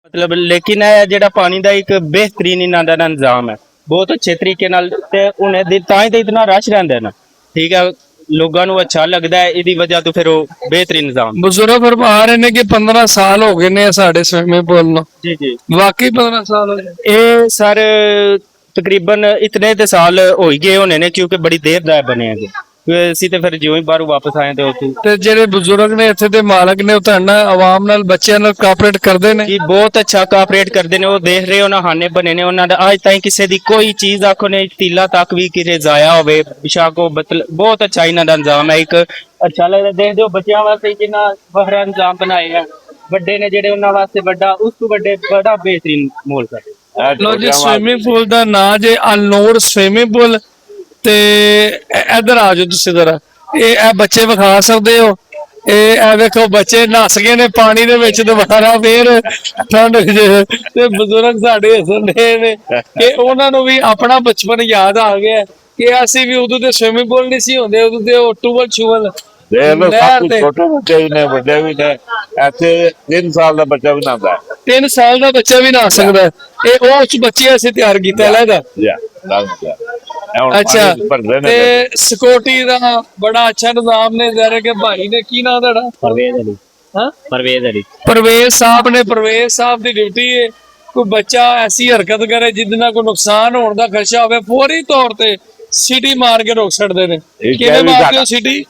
ਮਤਲਬ ਲੇਕਿਨ ਇਹ ਜਿਹੜਾ ਪਾਣੀ ਦਾ ਇੱਕ ਬਿਹਤਰੀਨ ਇਹਨਾਂ ਦਾ ਨਿਜ਼ਾਮ ਹੈ ਬਹੁਤ ਅੱਛੇ ਤਰੀਕੇ ਨਾਲ ਤੇ ਉਹਨੇ ਦੇ ਤਾਂ ਹੀ ਤੇ ਇਤਨਾ ਰਸ਼ ਰਹਿੰਦਾ ਹੈ ਨਾ ਠੀਕ ਹੈ ਲੋਕਾਂ ਨੂੰ ਅੱਛਾ ਲੱਗਦਾ ਹੈ ਇਹਦੀ ਵਜ੍ਹਾ ਤੋਂ ਫਿਰ ਉਹ ਬਿਹਤਰੀਨ ਨਿਜ਼ਾਮ ਬਜ਼ੁਰਗ ਫਰਮਾ ਰਹੇ ਨੇ ਕਿ 15 ਸਾਲ ਹੋ ਗਏ ਨੇ ਸਾਡੇ ਸਵਿਮਿੰਗ ਪੂਲ ਨੂੰ। ਜੀ ਜੀ ਵਾਕਈ 15 ਸਾਲ ਹੋ ਗਏ। ਇਹ ਸਰ ਤਕਰੀਬਨ ਇਤਨੇ ਤੇ ਸਾਲ ਹੋ ਹੀ ਗਏ ਹੋਣੇ ਨੇ ਕਿਉਂਕਿ ਬੜੀ ਦੇਰ ਦਾ ਬਣਿਆ ਜੀ ਅਸੀਂ ਤੇ ਫਿਰ ਜਿਉਂ ਹੀ ਬਾਹਰੋਂ ਵਾਪਸ ਆਏ ਤੇ ਉੱਥੇ ਤੇ ਜਿਹੜੇ ਬਜ਼ੁਰਗ ਨੇ ਇੱਥੇ ਦੇ ਮਾਲਕ ਨੇ ਉਹ ਤੁਹਾਡੇ ਨਾਲ ਆਵਾਮ ਨਾਲ ਬੱਚਿਆਂ ਨਾਲ ਕੋਆਪਰੇਟ ਕਰਦੇ ਨੇ? ਜੀ ਬਹੁਤ ਅੱਛਾ ਕੋਆਪਰੇਟ ਕਰਦੇ ਨੇ ਉਹ ਦੇਖ ਰਹੇ ਹੋ ਨਾ ਹਾਨੇ ਬਣੇ ਨੇ ਉਹਨਾਂ ਦਾ ਅੱਜ ਤਾਈਂ ਕਿਸੇ ਦੀ ਕੋਈ ਚੀਜ਼ ਆਖੋ ਨੇ ਤੀਲਾ ਤੱਕ ਵੀ ਕਿਤੇ ਜ਼ਾਇਆ ਹੋਵੇ ਬਿਸ਼ਾਕੋ ਬਹੁਤ ਅੱਛਾ ਇਹਨਾਂ ਦਾ ਇੰਤਜ਼ਾਮ ਹੈ ਇੱਕ ਅੱਛਾ ਲੱਗਦਾ ਦੇਖਦੇ ਹੋ ਬੱਚਿਆਂ ਵਾਸਤੇ ਕਿੰਨਾ ਵੱਖਰਾ ਇੰਤਜ਼ਾਮ ਬਣਾਏ ਆ ਵੱਡੇ ਨੇ ਜਿਹੜੇ ਉਹਨਾਂ ਵਾਸਤੇ ਵੱਡਾ ਉਸ ਤੋਂ ਵੱਡੇ ਬੜਾ ਬਿਹਤਰੀਨ ਮੋਲ ਕਰ ਲੋ ਜੀ ਸਵਿਮਿੰਗ ਪੂਲ ਦਾ ਨਾਂ ਜੇ ਅਲਨੂਰ ਸਵਿਮਿੰਗ ਪੂਲ ਤੇ ਇੱਧਰ ਆ ਜਾਓ ਤੁਸੀਂ ਜ਼ਰਾ ਇਹ ਬੱਚੇ ਵਿਖਾ ਸਕਦੇ ਹੋ ਇਹ ਵੇਖੋ ਬੱਚੇ ਨੱਸ ਗਏ ਨੇ ਪਾਣੀ ਦੇ ਵਿੱਚ ਦੁਬਾਰਾ ਫੇਰ ਠੰਡ ਤੇ ਬਜ਼ੁਰਗ ਸਾਡੇ ਹੱਸਦੇ ਨੇ ਕਿ ਉਹਨਾਂ ਨੂੰ ਵੀ ਆਪਣਾ ਬਚਪਨ ਯਾਦ ਆ ਗਿਆ ਕਿ ਅਸੀਂ ਵੀ ਉਦੋਂ ਤੇ ਸਵਿਮਿੰਗ ਪੂਲ ਨਹੀਂ ਸੀ ਹੁੰਦੇ ਉਦੋਂ ਤੇ ਉਹ ਟੂਬਲ ਛੂਬਲ ਛੋਟੇ ਬੱਚੇ ਵੀ ਨੇ ਵੱਡੇ ਵੀ ਨੇ ਇੱਥੇ 3 ਸਾਲ ਦਾ ਬੱਚਾ ਵੀ ਨਹਾਉਂਦਾ 3 ਸਾਲ ਦਾ ਬੱਚਾ ਵੀ ਨਹਾ ਸਕਦਾ ਇਹ ਉਸ ਬੱਚੇ ਅਸੀਂ ਤਿਆਰ ਕੀਤਾ ਲੈਦਾ ਅੱਛਾ ਤੇ ਸਿਕਿਉਰਿਟੀ ਦਾ ਬੜਾ ਅੱਛਾ ਨਿਜ਼ਾਮ ਨੇ ਜਿਹੜੇ ਕਿ ਭਾਈ ਨੇ ਕੀ ਨਾਮ ਤੁਹਾਡਾ? ਪਰਵੇਜ਼ ਅਲੀ ਹਾਂ ਪਰਵੇਜ਼ ਅਲੀ ਪਰਵੇਜ਼ ਸਾਹਿਬ ਨੇ ਪਰਵੇਜ਼ ਸਾਹਿਬ ਦੀ ਡਿਊਟੀ ਹੈ ਕੋਈ ਬੱਚਾ ਐਸੀ ਹਰਕਤ ਕਰੇ ਜਿਹਦੇ ਨਾਲ ਕੋਈ ਨੁਕਸਾਨ ਹੋਣ ਦਾ ਖਦਸ਼ਾ ਹੋਵੇ ਫੌਰੀ ਤੌਰ ਤੇ ਸਿਟੀ ਮਾਰ ਕੇ ਰੋਕ ਛੱਡਦੇ ਨੇ ਕਿਵੇਂ ਮਾਰਦੇ ਹੋ ਸਿਟੀ?